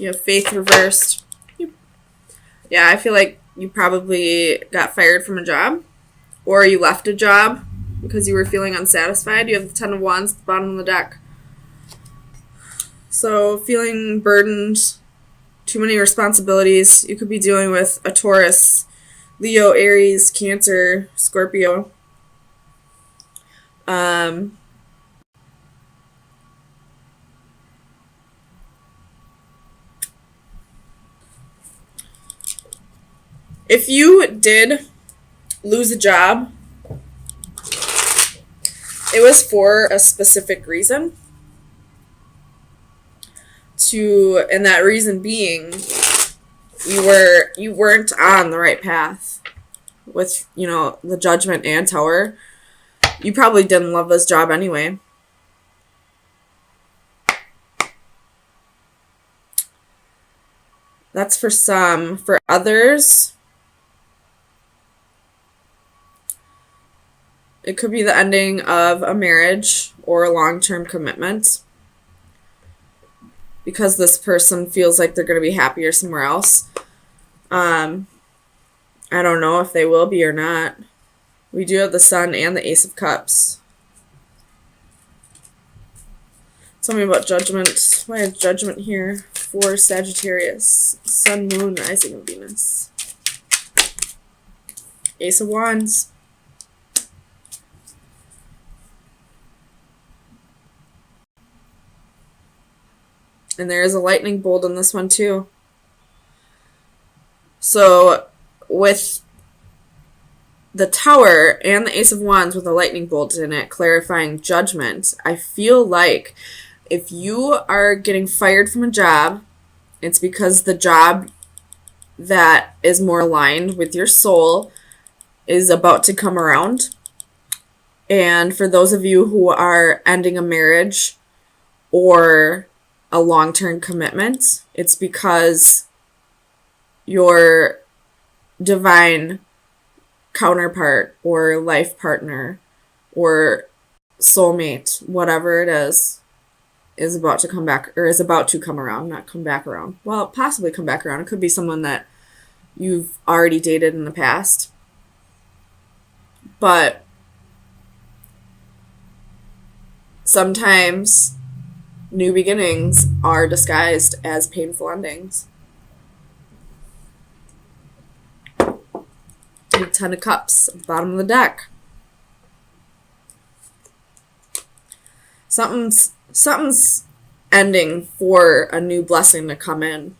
You have faith reversed. Yeah, I feel like you probably got fired from a job, or you left a job because you were feeling unsatisfied. You have the Ten of Wands at the bottom of the deck. So feeling burdened, too many responsibilities. You could be dealing with a Taurus, Leo, Aries, Cancer, Scorpio. If you did lose a job, it was for a specific reason. And that reason being you weren't on the right path with, the Judgment and Tower. You probably didn't love this job anyway. That's for some. For others, it could be the ending of a marriage or a long-term commitment, because this person feels like they're going to be happier somewhere else. I don't know if they will be or not. We do have the Sun and the Ace of Cups. Tell me about Judgment. Why is Judgment here for Sagittarius? Sun, Moon, Rising, and Venus. Ace of Wands. And there is a lightning bolt in this one too. So with the Tower and the Ace of Wands with a lightning bolt in it, clarifying Judgment, I feel like if you are getting fired from a job, it's because the job that is more aligned with your soul is about to come around. And for those of you who are ending a marriage or a long-term commitment, it's because your divine counterpart or life partner or soulmate, whatever it is about to come back, or is about to come around, not come back around. Well, possibly come back around. It could be someone that you've already dated in the past. But sometimes new beginnings are disguised as painful endings. The Ten of Cups, bottom of the deck. Something's ending for a new blessing to come in.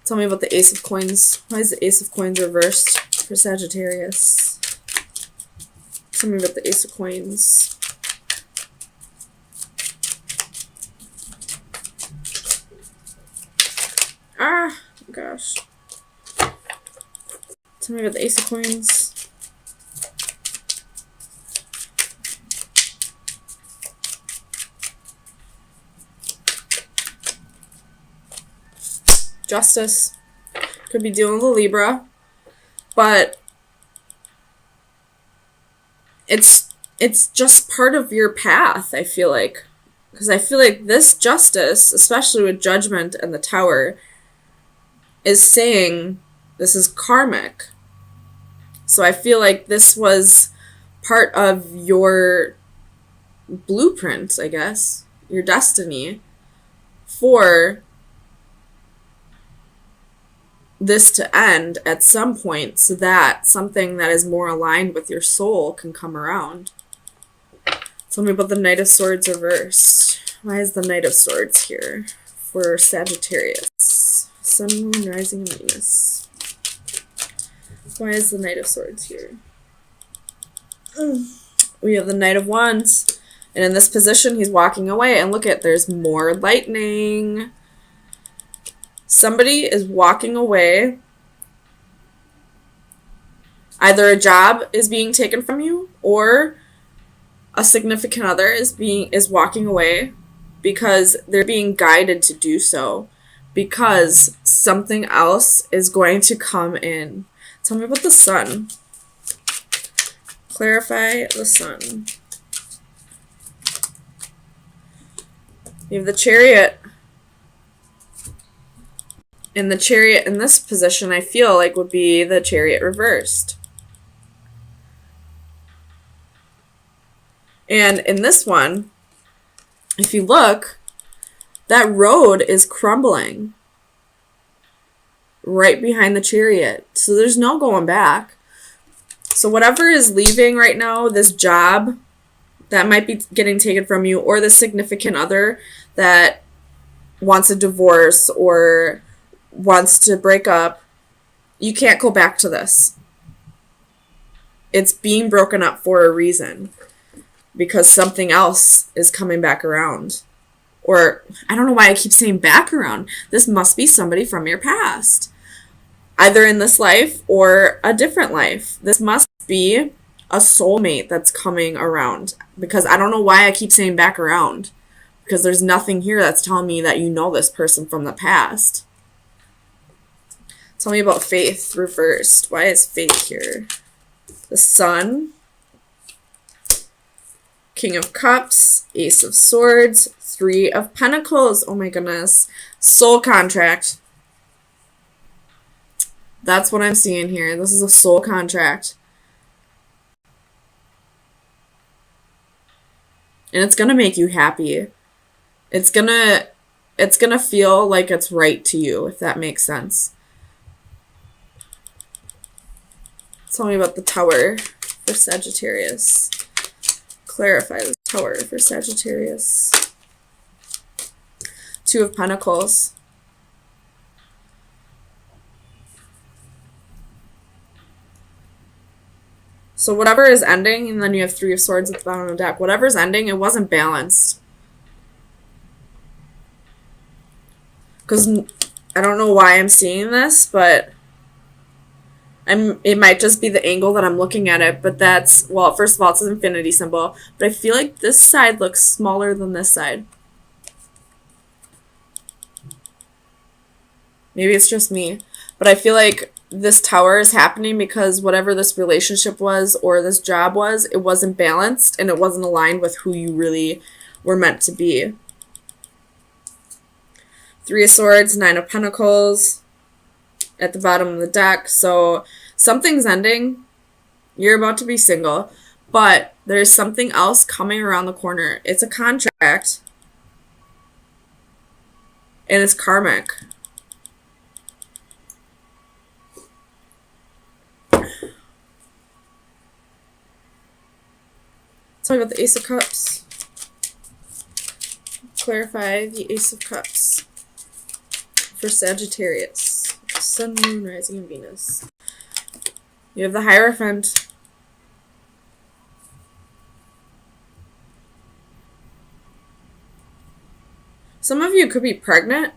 Tell me about the Ace of Coins. Why is the Ace of Coins reversed for Sagittarius? Tell me about the Ace of Coins. Ah, gosh. Tell me about the Ace of Coins. Justice. Could be dealing with a Libra. But it's just part of your path, I feel like. Because I feel like this Justice, especially with Judgment and the Tower, is saying this is karmic. So I feel like this was part of your blueprint, I guess, your destiny, for this to end at some point so that something that is more aligned with your soul can come around. Tell me about the Knight of Swords reversed. Why is the Knight of Swords here for Sagittarius? Sun, Moon, Rising, and Venus. Why is the Knight of Swords here? We have the Knight of Wands. And in this position, he's walking away. And look at, there's more lightning. Somebody is walking away. Either a job is being taken from you, or a significant other is walking away because they're being guided to do so, because something else is going to come in. Tell me about the Sun. Clarify the Sun. You have the Chariot. And the Chariot in this position, I feel like, would be the Chariot reversed. And in this one, if you look, that road is crumbling right behind the Chariot. So there's no going back. So whatever is leaving right now, this job that might be getting taken from you, or the significant other that wants a divorce or wants to break up, you can't go back to this. It's being broken up for a reason, because something else is coming back around. Or, I don't know why I keep saying back around. This must be somebody from your past, either in this life or a different life. This must be a soulmate that's coming around, because I don't know why I keep saying back around, because there's nothing here that's telling me that you know this person from the past. Tell me about Faith reversed. Why is Faith here? The Sun, King of Cups, Ace of Swords, Three of Pentacles. Oh my goodness. Soul contract. That's what I'm seeing here. This is a soul contract. And it's going to make you happy. It's going to feel like it's right to you, if that makes sense. Tell me about the Tower for Sagittarius. Clarify the Tower for Sagittarius. Two of Pentacles. So whatever is ending, and then you have Three of Swords at the bottom of the deck. Whatever's ending, it wasn't balanced. Because I don't know why I'm seeing this, but it might just be the angle that I'm looking at it, but that's, well, first of all, it's an infinity symbol, but I feel like this side looks smaller than this side. Maybe it's just me, but I feel like this Tower is happening because whatever this relationship was or this job was, it wasn't balanced and it wasn't aligned with who you really were meant to be. Three of Swords, Nine of Pentacles at the bottom of the deck. So something's ending. You're about to be single, but there's something else coming around the corner. It's a contract, and it's karmic. Tell me about the Ace of Cups. Clarify the Ace of Cups for Sagittarius. Sun, Moon, Rising, and Venus. You have the Hierophant. Some of you could be pregnant,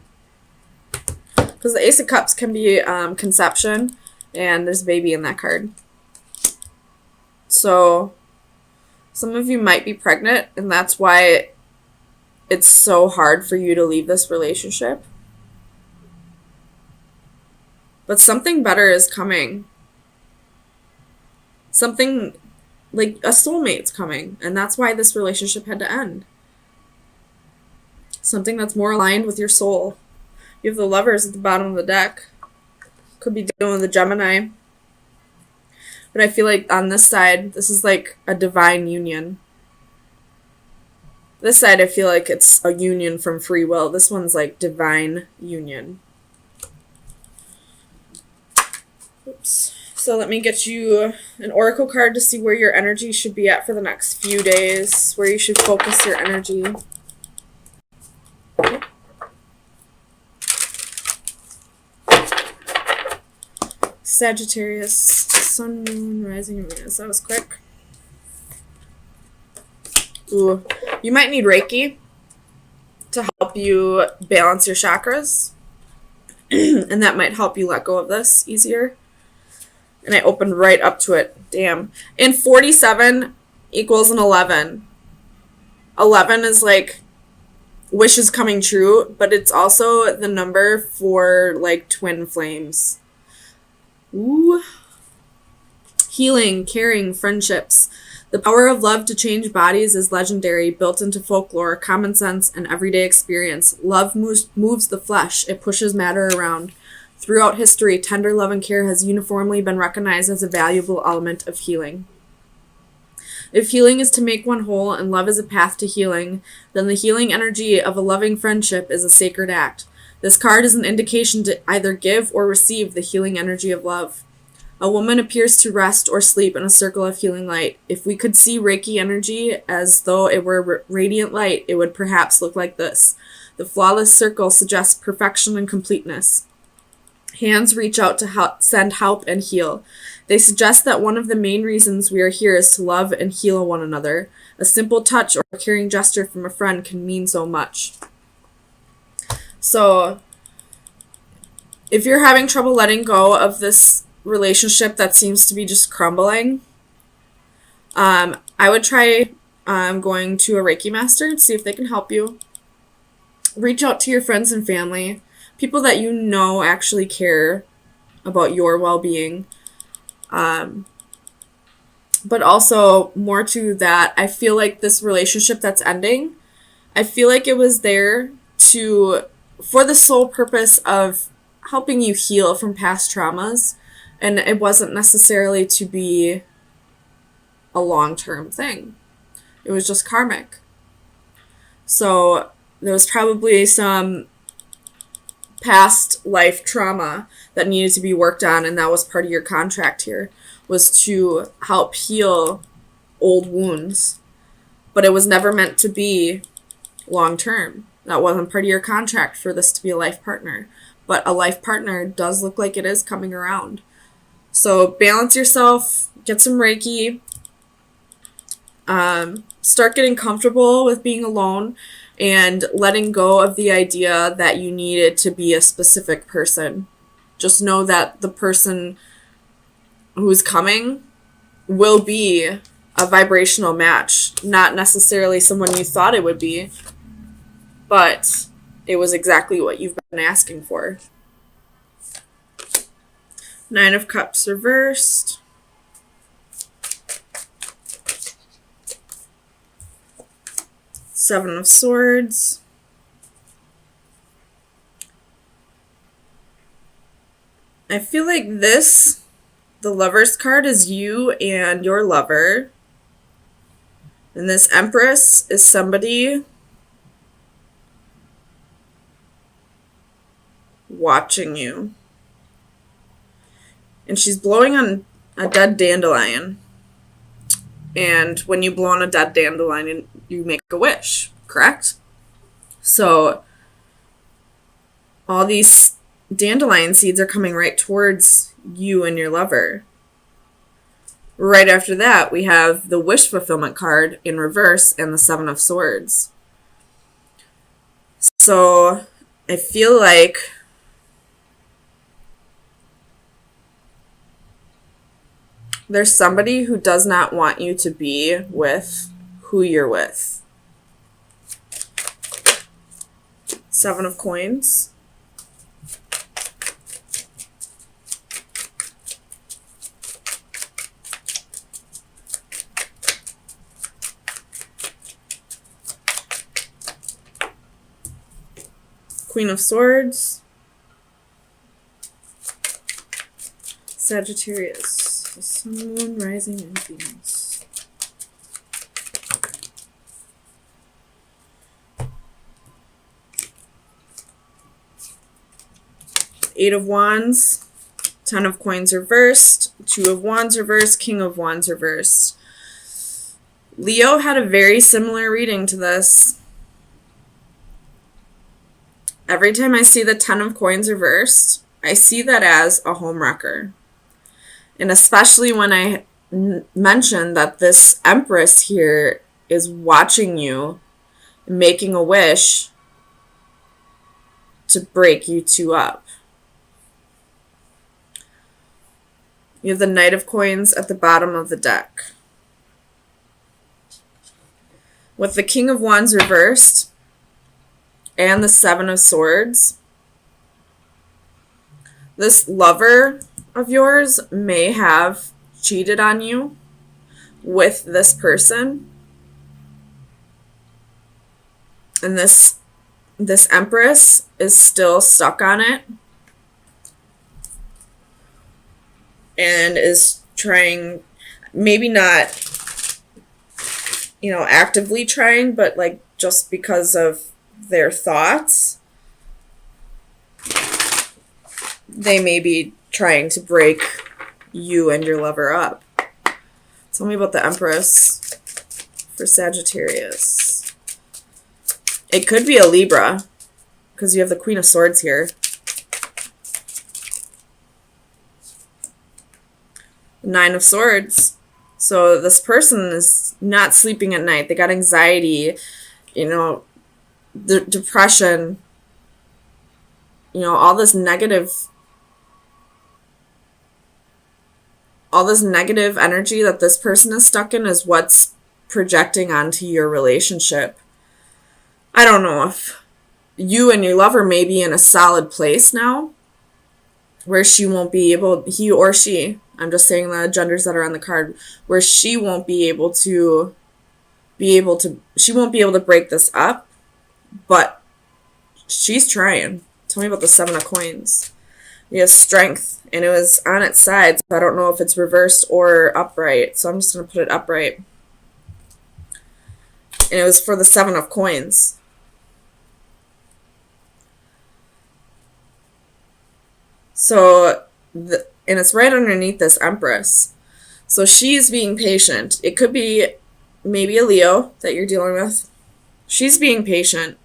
because the Ace of Cups can be conception, and there's a baby in that card. So some of you might be pregnant, and that's why it's so hard for you to leave this relationship. But something better is coming. Something like a soulmate's coming, and that's why this relationship had to end. Something that's more aligned with your soul. You have the Lovers at the bottom of the deck. Could be dealing with the Gemini. But I feel like on this side, this is like a divine union. This side, I feel like it's a union from free will. This one's like divine union. Oops. So let me get you an oracle card to see where your energy should be at for the next few days, where you should focus your energy. Sagittarius, Sun, Moon, Rising, and Venus. That was quick. Ooh. You might need Reiki to help you balance your chakras. And that might help you let go of this easier. And I opened right up to it. Damn. And 47 equals an 11. 11 is like wishes coming true, but it's also the number for like twin flames. Ooh. Healing, caring, friendships. The power of love to change bodies is legendary, built into folklore, common sense, and everyday experience. Love moves the flesh. It pushes matter around. Throughout history, tender love and care has uniformly been recognized as a valuable element of healing. If healing is to make one whole and love is a path to healing, then the healing energy of a loving friendship is a sacred act. This card is an indication to either give or receive the healing energy of love. A woman appears to rest or sleep in a circle of healing light. If we could see Reiki energy as though it were radiant light, it would perhaps look like this. The flawless circle suggests perfection and completeness. Hands reach out to send help and heal. They suggest that one of the main reasons we are here is to love and heal one another. A simple touch or a caring gesture from a friend can mean so much. So, if you're having trouble letting go of this relationship that seems to be just crumbling, I would try going to a Reiki master and see if they can help you. Reach out to your friends and family, people that you know actually care about your well-being. But also, more to that, I feel like this relationship that's ending, I feel like it was there for the sole purpose of helping you heal from past traumas, and it wasn't necessarily to be a long-term thing. It was just karmic. So there was probably some past life trauma that needed to be worked on, and that was part of your contract here, was to help heal old wounds. But it was never meant to be long-term. That wasn't part of your contract for this to be a life partner. But a life partner does look like it is coming around. So balance yourself, get some Reiki, start getting comfortable with being alone, and letting go of the idea that you needed to be a specific person. Just know that the person who's coming will be a vibrational match. Not necessarily someone you thought it would be, but it was exactly what you've been asking for. 9 of Cups reversed. Seven of Swords. I feel like the Lover's card is you and your lover. And this Empress is somebody watching you. And she's blowing on a dead dandelion. And when you blow on a dead dandelion, you make a wish, correct? So all these dandelion seeds are coming right towards you and your lover. Right after that, we have the wish fulfillment card in reverse and the Seven of Swords. So I feel like there's somebody who does not want you to be with who you're with. Seven of Coins. Queen of Swords. Sagittarius. The Sun, Moon, Rising, and Venus. Eight of Wands. 10 of Coins reversed. 2 of Wands reversed. King of Wands reversed. Leo had a very similar reading to this. Every time I see the 10 of Coins reversed, I see that as a home wrecker. And especially when I mentioned that this Empress here is watching you, making a wish to break you two up. You have the Knight of Coins at the bottom of the deck. With the King of Wands reversed and the Seven of Swords, this lover of yours may have cheated on you with this person. And this Empress is still stuck on it. and is trying, maybe not, actively trying, but like just because of their thoughts, they may be trying to break you and your lover up. Tell me about the Empress for Sagittarius. It could be a Libra, because you have the Queen of Swords here. Nine of Swords. So this person is not sleeping at night. They got anxiety, the depression, all this negative energy that this person is stuck in is what's projecting onto your relationship. I don't know if you and your lover may be in a solid place now where he or she, I'm just saying the genders that are on the card, where she won't be able to break this up, but she's trying. Tell me about the Seven of Coins. You have Strength, and it was on its side, so I don't know if it's reversed or upright, so I'm just going to put it upright. And it was for the Seven of Coins. So, and it's right underneath this Empress. So she's being patient. It could be maybe a Leo that you're dealing with. She's being patient,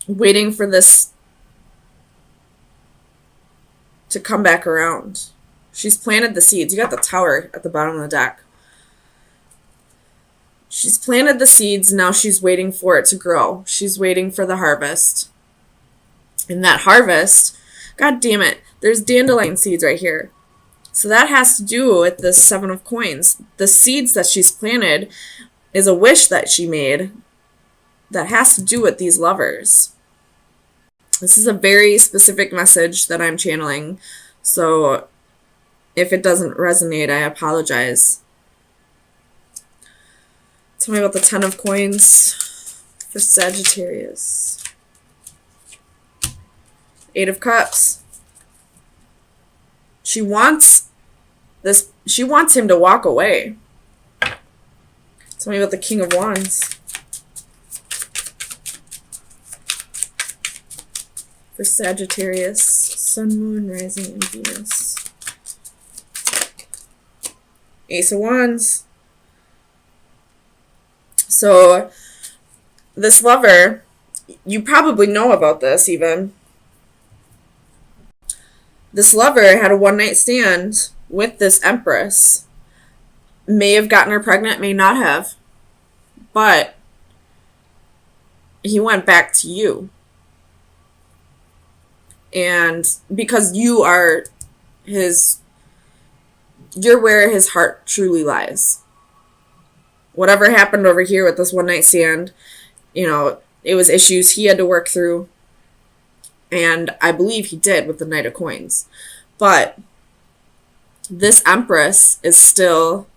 waiting for this to come back around. She's planted the seeds. You got the Tower at the bottom of the deck. She's planted the seeds. Now she's waiting for it to grow. She's waiting for the harvest. And that harvest, God damn it, there's dandelion seeds right here. So that has to do with the Seven of Coins. The seeds that she's planted is a wish that she made that has to do with these lovers. This is a very specific message that I'm channeling. So if it doesn't resonate, I apologize. Tell me about the Ten of Coins for Sagittarius. Eight of Cups. She wants him to walk away. Tell me about the King of Wands for Sagittarius, Sun, Moon, Rising, and Venus. Ace of Wands. So this lover, you probably know about this even. This lover had a one-night stand with this Empress. May have gotten her pregnant, may not have. But he went back to you. And because you're where his heart truly lies. Whatever happened over here with this one-night stand, it was issues he had to work through. And I believe he did with the Knight of Coins. But this Empress is still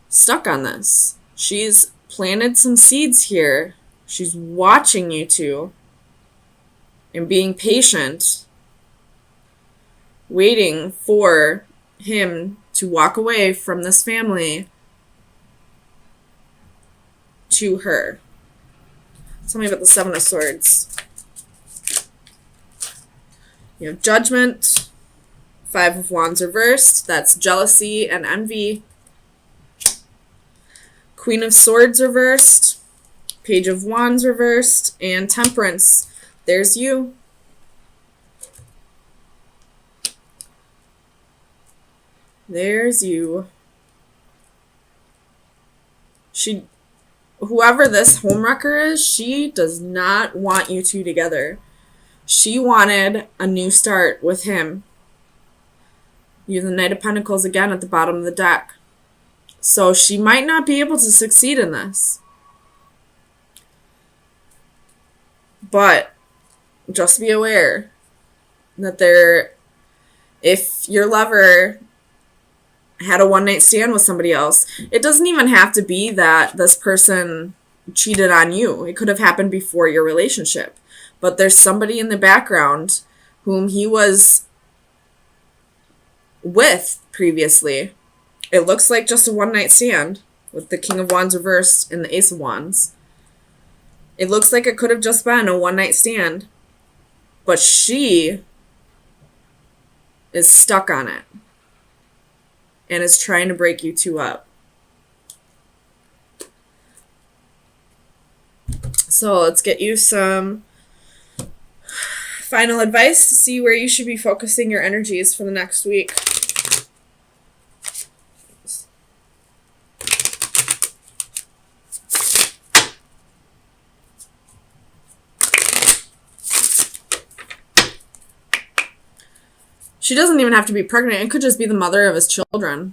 stuck on this. She's planted some seeds here. She's watching you two and being patient, waiting for him to walk away from this family to her. Tell me about the Seven of Swords. You have Judgment, Five of Wands reversed. That's jealousy and envy. Queen of Swords reversed. Page of Wands reversed. And Temperance. There's you. There's you. Whoever this homewrecker is, she does not want you two together. She wanted a new start with him. You have the Knight of Pentacles again at the bottom of the deck. So she might not be able to succeed in this. But just be aware that if your lover had a one-night stand with somebody else, it doesn't even have to be that this person cheated on you. It could have happened before your relationship. But there's somebody in the background whom he was with previously. It looks like just a one-night stand with the King of Wands reversed and the Ace of Wands. It looks like it could have just been a one-night stand, but she is stuck on it and is trying to break you two up. So let's get you some final advice to see where you should be focusing your energies for the next week. She doesn't even have to be pregnant. It could just be the mother of his children.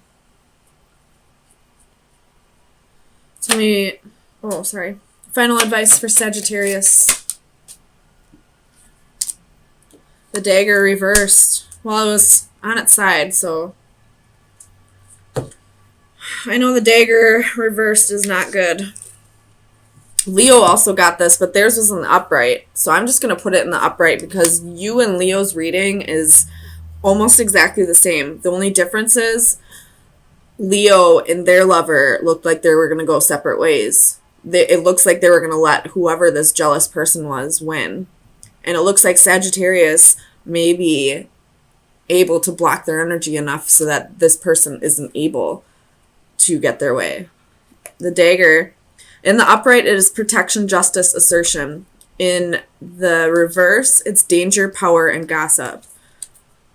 Tell me... Oh, sorry. Final advice for Sagittarius. The dagger reversed. Well, it was on its side, so... I know the dagger reversed is not good. Leo also got this, but theirs was in the upright. So I'm just going to put it in the upright because you and Leo's reading is almost exactly the same. The only difference is Leo and their lover looked like they were going to go separate ways. It looks like they were going to let whoever this jealous person was win. And it looks like Sagittarius may be able to block their energy enough so that this person isn't able to get their way. The dagger. In the upright, it is protection, justice, assertion. In the reverse, it's danger, power, and gossip.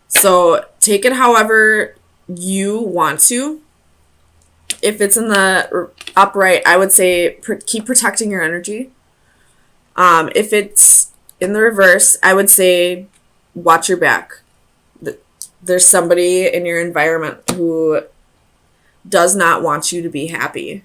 So take it however you want to. If it's in the upright, I would say keep protecting your energy. If it's in the reverse, I would say watch your back. There's somebody in your environment who does not want you to be happy.